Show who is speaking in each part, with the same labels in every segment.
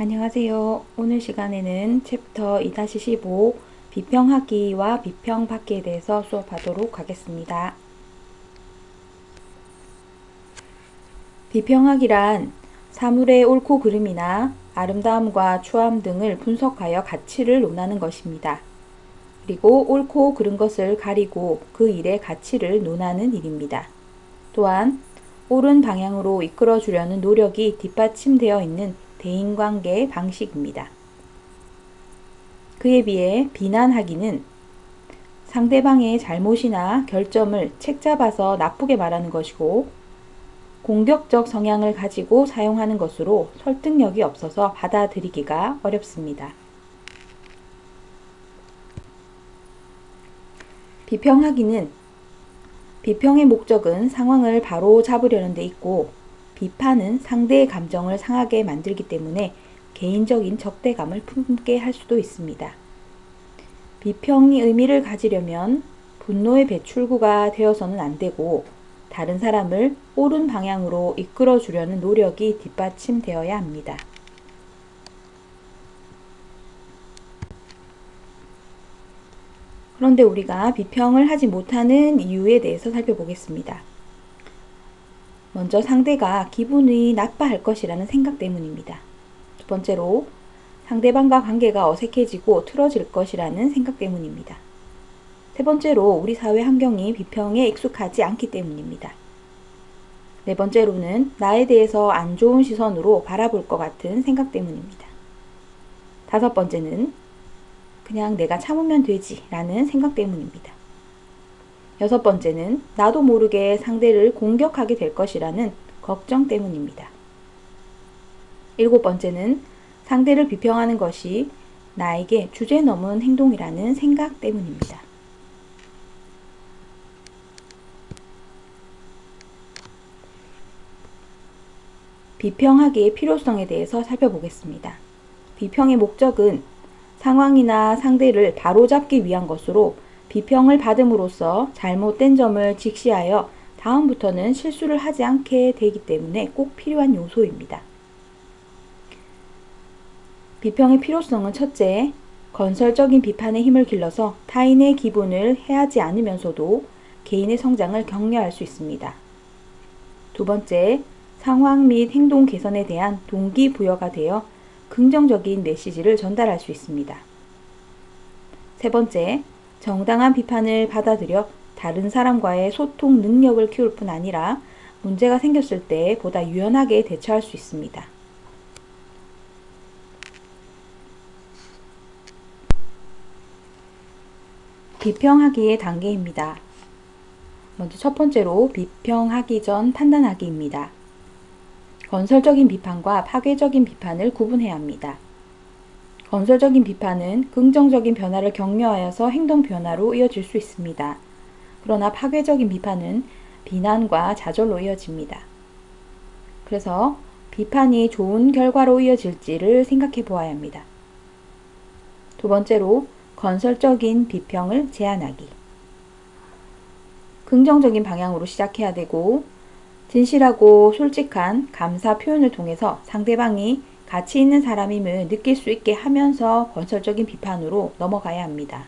Speaker 1: 안녕하세요. 오늘 시간에는 챕터 2-15 비평하기와 비평받기에 대해서 수업하도록 하겠습니다. 비평하기란 사물의 옳고 그름이나 아름다움과 추함 등을 분석하여 가치를 논하는 것입니다. 그리고 옳고 그른 것을 가리고 그 일의 가치를 논하는 일입니다. 또한 옳은 방향으로 이끌어 주려는 노력이 뒷받침되어 있는 대인관계 방식입니다. 그에 비해 비난하기는 상대방의 잘못이나 결점을 책잡아서 나쁘게 말하는 것이고 공격적 성향을 가지고 사용하는 것으로 설득력이 없어서 받아들이기가 어렵습니다. 비평하기는 비평의 목적은 상황을 바로 잡으려는 데 있고 비판은 상대의 감정을 상하게 만들기 때문에 개인적인 적대감을 품게 할 수도 있습니다. 비평이 의미를 가지려면 분노의 배출구가 되어서는 안 되고 다른 사람을 옳은 방향으로 이끌어 주려는 노력이 뒷받침되어야 합니다. 그런데 우리가 비평을 하지 못하는 이유에 대해서 살펴보겠습니다. 먼저 상대가 기분이 나빠할 것이라는 생각 때문입니다. 두 번째로 상대방과 관계가 어색해지고 틀어질 것이라는 생각 때문입니다. 세 번째로 우리 사회 환경이 비평에 익숙하지 않기 때문입니다. 네 번째로는 나에 대해서 안 좋은 시선으로 바라볼 것 같은 생각 때문입니다. 다섯 번째는 그냥 내가 참으면 되지 라는 생각 때문입니다. 여섯 번째는 나도 모르게 상대를 공격하게 될 것이라는 걱정 때문입니다. 일곱 번째는 상대를 비평하는 것이 나에게 주제넘은 행동이라는 생각 때문입니다. 비평하기의 필요성에 대해서 살펴보겠습니다. 비평의 목적은 상황이나 상대를 바로잡기 위한 것으로 비평을 받음으로써 잘못된 점을 직시하여 다음부터는 실수를 하지 않게 되기 때문에 꼭 필요한 요소입니다. 비평의 필요성은 첫째, 건설적인 비판의 힘을 길러서 타인의 기분을 해하지 않으면서도 개인의 성장을 격려할 수 있습니다. 두 번째, 상황 및 행동 개선에 대한 동기부여가 되어 긍정적인 메시지를 전달할 수 있습니다. 세 번째, 정당한 비판을 받아들여 다른 사람과의 소통 능력을 키울 뿐 아니라 문제가 생겼을 때 보다 유연하게 대처할 수 있습니다. 비평하기의 단계입니다. 먼저 첫 번째로 비평하기 전 판단하기입니다. 건설적인 비판과 파괴적인 비판을 구분해야 합니다. 건설적인 비판은 긍정적인 변화를 격려하여서 행동 변화로 이어질 수 있습니다. 그러나 파괴적인 비판은 비난과 좌절로 이어집니다. 그래서 비판이 좋은 결과로 이어질지를 생각해 보아야 합니다. 두 번째로 건설적인 비평을 제안하기. 긍정적인 방향으로 시작해야 되고 진실하고 솔직한 감사 표현을 통해서 상대방이 가치 있는 사람임을 느낄 수 있게 하면서 건설적인 비판으로 넘어가야 합니다.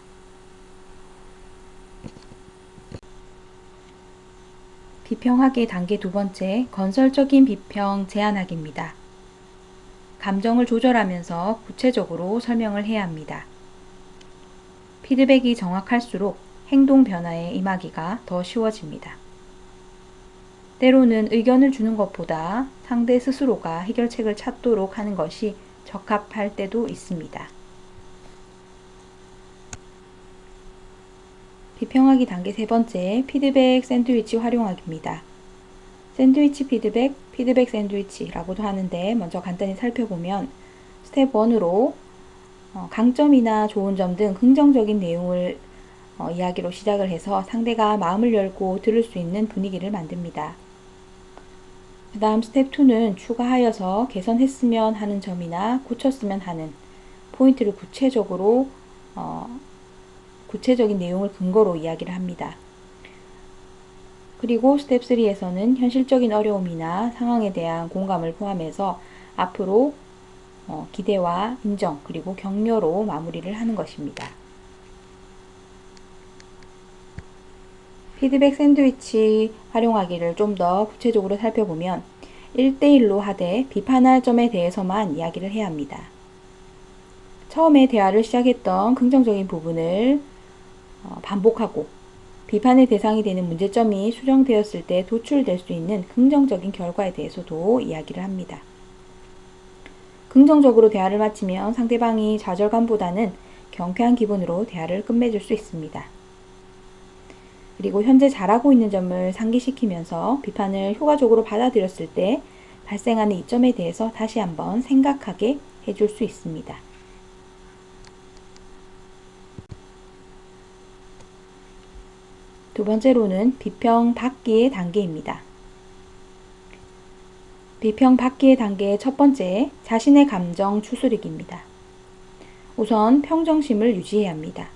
Speaker 1: 비평하기 단계 두 번째, 건설적인 비평 제안하기입니다. 감정을 조절하면서 구체적으로 설명을 해야 합니다. 피드백이 정확할수록 행동 변화에 임하기가 더 쉬워집니다. 때로는 의견을 주는 것보다 상대 스스로가 해결책을 찾도록 하는 것이 적합할 때도 있습니다. 비평하기 단계 세 번째, 피드백 샌드위치 활용하기입니다. 샌드위치 피드백, 피드백 샌드위치라고도 하는데 먼저 간단히 살펴보면 스텝 1으로 강점이나 좋은 점 등 긍정적인 내용을 이야기로 시작을 해서 상대가 마음을 열고 들을 수 있는 분위기를 만듭니다. 그 다음 스텝 2는 추가하여서 개선했으면 하는 점이나 고쳤으면 하는 포인트를 구체적인 내용을 근거로 이야기를 합니다. 그리고 스텝 3에서는 현실적인 어려움이나 상황에 대한 공감을 포함해서 앞으로 기대와 인정 그리고 격려로 마무리를 하는 것입니다. 피드백 샌드위치 활용하기를 좀 더 구체적으로 살펴보면 1대1로 하되 비판할 점에 대해서만 이야기를 해야 합니다. 처음에 대화를 시작했던 긍정적인 부분을 반복하고 비판의 대상이 되는 문제점이 수정되었을 때 도출될 수 있는 긍정적인 결과에 대해서도 이야기를 합니다. 긍정적으로 대화를 마치면 상대방이 좌절감보다는 경쾌한 기분으로 대화를 끝맺을 수 있습니다. 그리고 현재 잘하고 있는 점을 상기시키면서 비판을 효과적으로 받아들였을 때 발생하는 이점에 대해서 다시 한번 생각하게 해줄 수 있습니다. 두 번째로는 비평 받기의 단계입니다. 비평 받기의 단계의 첫 번째, 자신의 감정 추스르기입니다. 우선 평정심을 유지해야 합니다.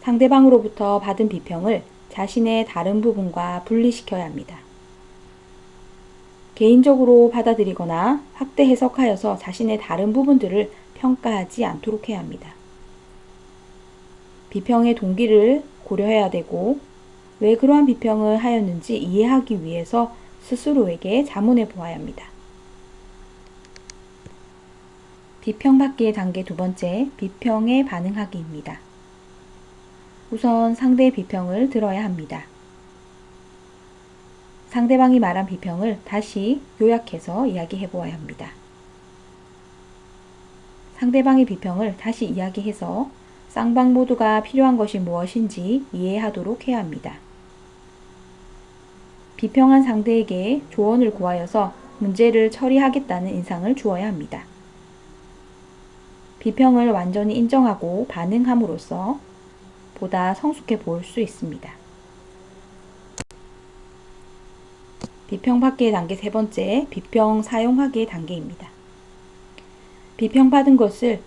Speaker 1: 상대방으로부터 받은 비평을 자신의 다른 부분과 분리시켜야 합니다. 개인적으로 받아들이거나 확대 해석하여서 자신의 다른 부분들을 평가하지 않도록 해야 합니다. 비평의 동기를 고려해야 되고 왜 그러한 비평을 하였는지 이해하기 위해서 스스로에게 자문해 보아야 합니다. 비평받기의 단계 두 번째, 비평에 반응하기입니다. 우선 상대의 비평을 들어야 합니다. 상대방이 말한 비평을 다시 요약해서 이야기해 보아야 합니다. 상대방의 비평을 다시 이야기해서 쌍방 모두가 필요한 것이 무엇인지 이해하도록 해야 합니다. 비평한 상대에게 조언을 구하여서 문제를 처리하겠다는 인상을 주어야 합니다. 비평을 완전히 인정하고 반응함으로써 보다 성숙해 보일 수 있습니다. 비평받기의 단계 세 번째, 비평 사용하기의 단계입니다. 비평받은 것을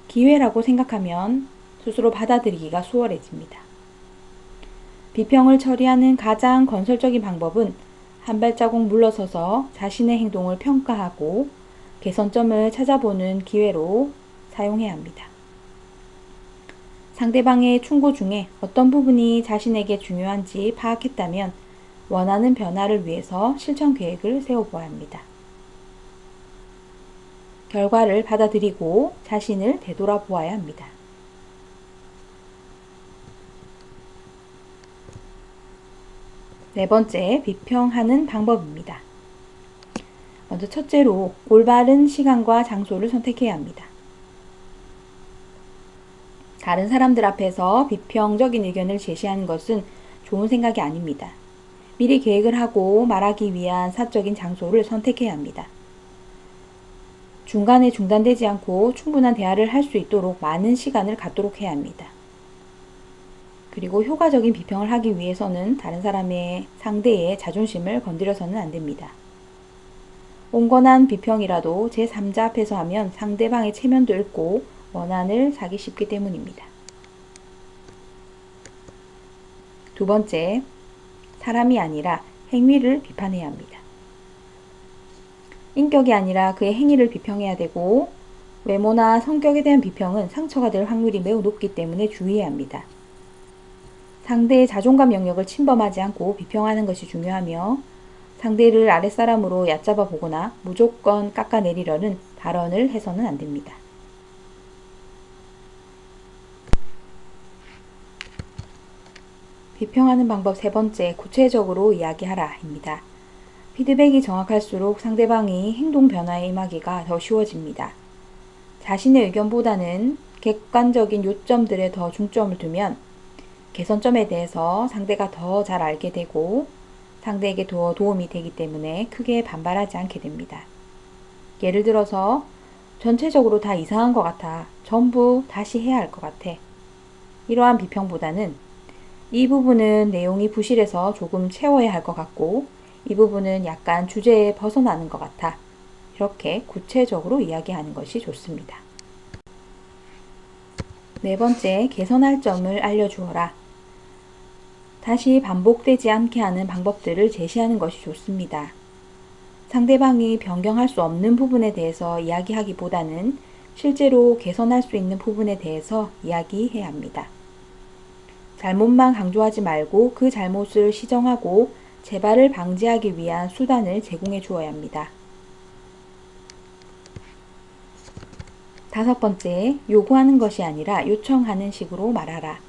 Speaker 1: 기회라고 생각하면 스스로 받아들이기가 수월해집니다. 비평을 처리하는 가장 건설적인 방법은 한 발자국 물러서서 자신의 행동을 평가하고 개선점을 찾아보는 기회로 사용해야 합니다. 상대방의 충고 중에 어떤 부분이 자신에게 중요한지 파악했다면 원하는 변화를 위해서 실천 계획을 세워보아야 합니다. 결과를 받아들이고 자신을 되돌아보아야 합니다. 네 번째, 비평하는 방법입니다. 먼저 첫째로 올바른 시간과 장소를 선택해야 합니다. 다른 사람들 앞에서 비평적인 의견을 제시하는 것은 좋은 생각이 아닙니다. 미리 계획을 하고 말하기 위한 사적인 장소를 선택해야 합니다. 중간에 중단되지 않고 충분한 대화를 할 수 있도록 많은 시간을 갖도록 해야 합니다. 그리고 효과적인 비평을 하기 위해서는 다른 사람의 상대의 자존심을 건드려서는 안 됩니다. 온건한 비평이라도 제3자 앞에서 하면 상대방의 체면도 읽고 원한을 사기 쉽기 때문입니다. 두 번째, 사람이 아니라 행위를 비판해야 합니다. 인격이 아니라 그의 행위를 비평해야 되고 외모나 성격에 대한 비평은 상처가 될 확률이 매우 높기 때문에 주의해야 합니다. 상대의 자존감 영역을 침범하지 않고 비평하는 것이 중요하며 상대를 아랫사람으로 얕잡아 보거나 무조건 깎아내리려는 발언을 해서는 안 됩니다. 비평하는 방법 세 번째, 구체적으로 이야기하라입니다. 피드백이 정확할수록 상대방이 행동 변화에 임하기가 더 쉬워집니다. 자신의 의견보다는 객관적인 요점들에 더 중점을 두면 개선점에 대해서 상대가 더 잘 알게 되고 상대에게 더 도움이 되기 때문에 크게 반발하지 않게 됩니다. 예를 들어서 전체적으로 다 이상한 것 같아. 전부 다시 해야 할 것 같아. 이러한 비평보다는 이 부분은 내용이 부실해서 조금 채워야 할 것 같고 이 부분은 약간 주제에 벗어나는 것 같아. 이렇게 구체적으로 이야기하는 것이 좋습니다. 네 번째, 개선할 점을 알려주어라. 다시 반복되지 않게 하는 방법들을 제시하는 것이 좋습니다. 상대방이 변경할 수 없는 부분에 대해서 이야기하기보다는 실제로 개선할 수 있는 부분에 대해서 이야기해야 합니다. 잘못만 강조하지 말고 그 잘못을 시정하고 재발을 방지하기 위한 수단을 제공해 주어야 합니다. 5번째, 요구하는 것이 아니라 요청하는 식으로 말하라.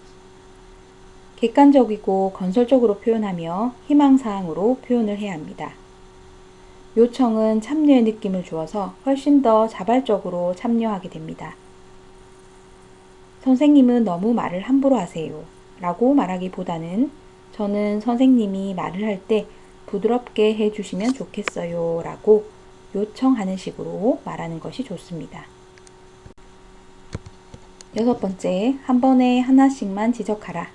Speaker 1: 객관적이고 건설적으로 표현하며 희망사항으로 표현을 해야 합니다. 요청은 참여의 느낌을 주어서 훨씬 더 자발적으로 참여하게 됩니다. 선생님은 너무 말을 함부로 하세요 라고 말하기보다는 저는 선생님이 말을 할 때 부드럽게 해주시면 좋겠어요 라고 요청하는 식으로 말하는 것이 좋습니다. 6번째, 한 번에 하나씩만 지적하라.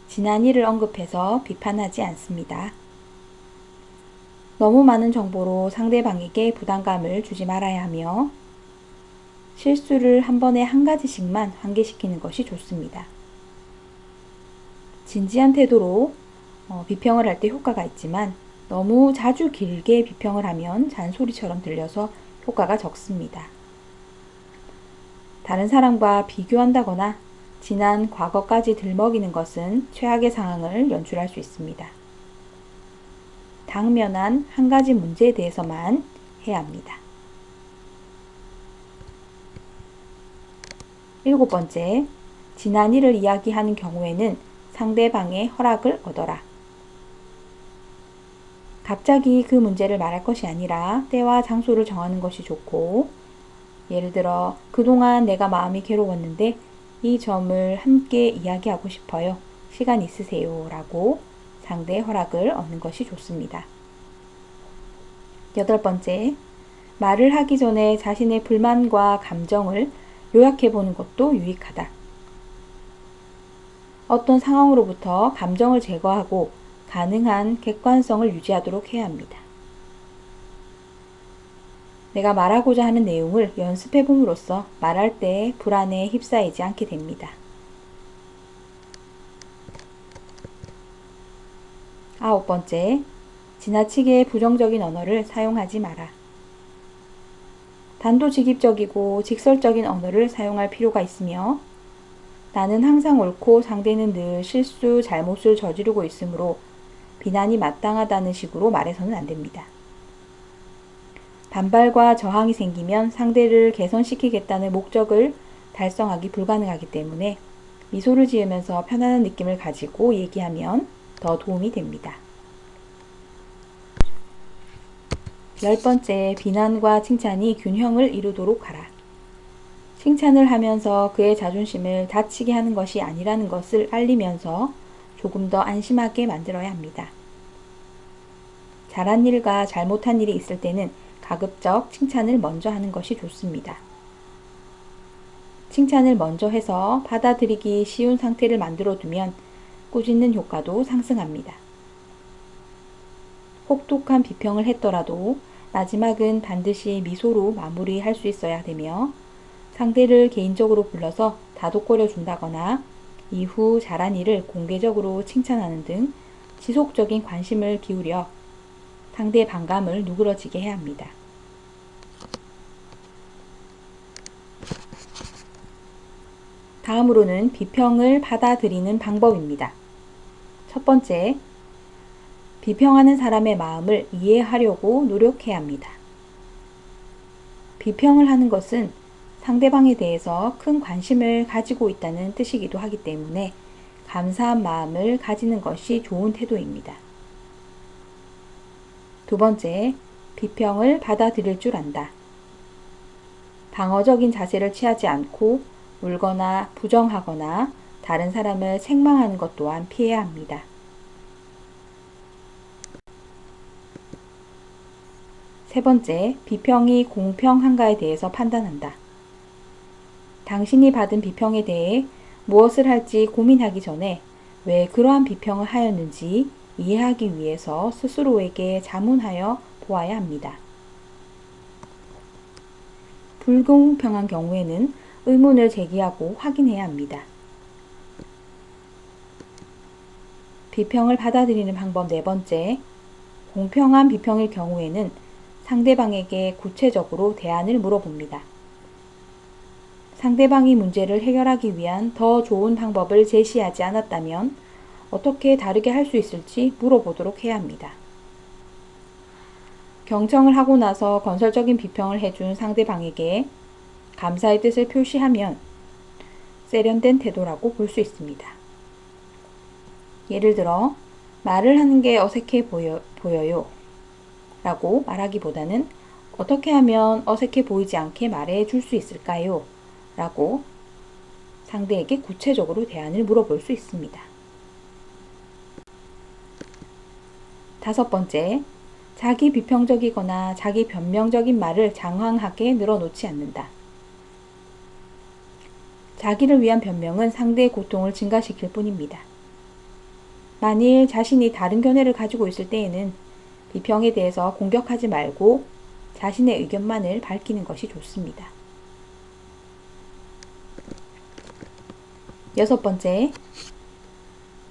Speaker 1: 지난 일을 언급해서 비판하지 않습니다. 너무 많은 정보로 상대방에게 부담감을 주지 말아야 하며 실수를 한 번에 한 가지씩만 환기시키는 것이 좋습니다. 진지한 태도로 비평을 할 때 효과가 있지만 너무 자주 길게 비평을 하면 잔소리처럼 들려서 효과가 적습니다. 다른 사람과 비교한다거나 지난 과거까지 들먹이는 것은 최악의 상황을 연출할 수 있습니다. 당면한 한 가지 문제에 대해서만 해야 합니다. 7번째, 지난 일을 이야기하는 경우에는 상대방의 허락을 얻어라. 갑자기 그 문제를 말할 것이 아니라 때와 장소를 정하는 것이 좋고, 예를 들어 그동안 내가 마음이 괴로웠는데 이 점을 함께 이야기하고 싶어요. 시간 있으세요? 라고 상대의 허락을 얻는 것이 좋습니다. 8번째, 말을 하기 전에 자신의 불만과 감정을 요약해 보는 것도 유익하다. 어떤 상황으로부터 감정을 제거하고 가능한 객관성을 유지하도록 해야 합니다. 내가 말하고자 하는 내용을 연습해 봄으로써 말할 때 불안에 휩싸이지 않게 됩니다. 9번째, 지나치게 부정적인 언어를 사용하지 마라. 단도직입적이고 직설적인 언어를 사용할 필요가 있으며 나는 항상 옳고 상대는 늘 실수, 잘못을 저지르고 있으므로 비난이 마땅하다는 식으로 말해서는 안 됩니다. 반발과 저항이 생기면 상대를 개선시키겠다는 목적을 달성하기 불가능하기 때문에 미소를 지으면서 편안한 느낌을 가지고 얘기하면 더 도움이 됩니다. 10번째, 비난과 칭찬이 균형을 이루도록 하라. 칭찬을 하면서 그의 자존심을 다치게 하는 것이 아니라는 것을 알리면서 조금 더 안심하게 만들어야 합니다. 잘한 일과 잘못한 일이 있을 때는 가급적 칭찬을 먼저 하는 것이 좋습니다. 칭찬을 먼저 해서 받아들이기 쉬운 상태를 만들어두면 꾸짖는 효과도 상승합니다. 혹독한 비평을 했더라도 마지막은 반드시 미소로 마무리할 수 있어야 되며 상대를 개인적으로 불러서 다독거려 준다거나 이후 잘한 일을 공개적으로 칭찬하는 등 지속적인 관심을 기울여 상대의 반감을 누그러지게 해야 합니다. 다음으로는 비평을 받아들이는 방법입니다. 첫 번째, 비평하는 사람의 마음을 이해하려고 노력해야 합니다. 비평을 하는 것은 상대방에 대해서 큰 관심을 가지고 있다는 뜻이기도 하기 때문에 감사한 마음을 가지는 것이 좋은 태도입니다. 두 번째, 비평을 받아들일 줄 안다. 방어적인 자세를 취하지 않고 울거나 부정하거나 다른 사람을 책망하는 것 또한 피해야 합니다. 세 번째, 비평이 공평한가에 대해서 판단한다. 당신이 받은 비평에 대해 무엇을 할지 고민하기 전에 왜 그러한 비평을 하였는지 이해하기 위해서 스스로에게 자문하여 보아야 합니다. 불공평한 경우에는 의문을 제기하고 확인해야 합니다. 비평을 받아들이는 방법 4번째, 공평한 비평일 경우에는 상대방에게 구체적으로 대안을 물어봅니다. 상대방이 문제를 해결하기 위한 더 좋은 방법을 제시하지 않았다면 어떻게 다르게 할 수 있을지 물어보도록 해야 합니다. 경청을 하고 나서 건설적인 비평을 해준 상대방에게 감사의 뜻을 표시하면 세련된 태도라고 볼 수 있습니다. 예를 들어, 말을 하는 게 어색해 보여요 라고 말하기보다는 어떻게 하면 어색해 보이지 않게 말해 줄 수 있을까요? 라고 상대에게 구체적으로 대안을 물어볼 수 있습니다. 5번째, 자기 비평적이거나 자기 변명적인 말을 장황하게 늘어놓지 않는다. 자기를 위한 변명은 상대의 고통을 증가시킬 뿐입니다. 만일 자신이 다른 견해를 가지고 있을 때에는 비평에 대해서 공격하지 말고 자신의 의견만을 밝히는 것이 좋습니다. 6번째,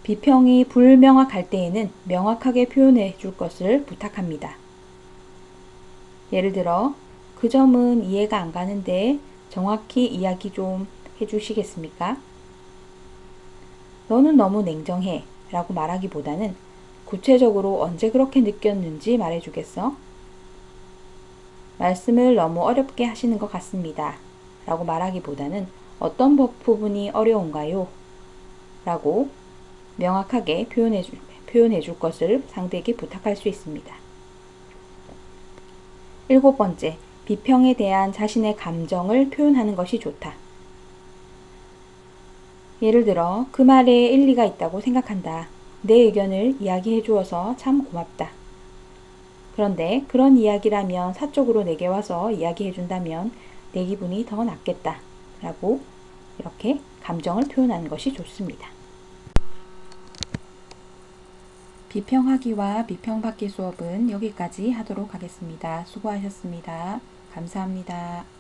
Speaker 1: 비평이 불명확할 때에는 명확하게 표현해 줄 것을 부탁합니다. 예를 들어, 그 점은 이해가 안 가는데 정확히 이야기 좀 해주시겠습니까? 너는 너무 냉정해 라고 말하기보다는 구체적으로 언제 그렇게 느꼈는지 말해주겠어? 말씀을 너무 어렵게 하시는 것 같습니다 라고 말하기보다는 어떤 부분이 어려운가요? 라고 명확하게 표현해 줄 것을 상대에게 부탁할 수 있습니다. 7번째, 비평에 대한 자신의 감정을 표현하는 것이 좋다. 예를 들어, 그 말에 일리가 있다고 생각한다. 내 의견을 이야기해 주어서 참 고맙다. 그런데 그런 이야기라면 사적으로 내게 와서 이야기해 준다면 내 기분이 더 낫겠다. 라고 이렇게 감정을 표현하는 것이 좋습니다. 비평하기와 비평받기 수업은 여기까지 하도록 하겠습니다. 수고하셨습니다. 감사합니다.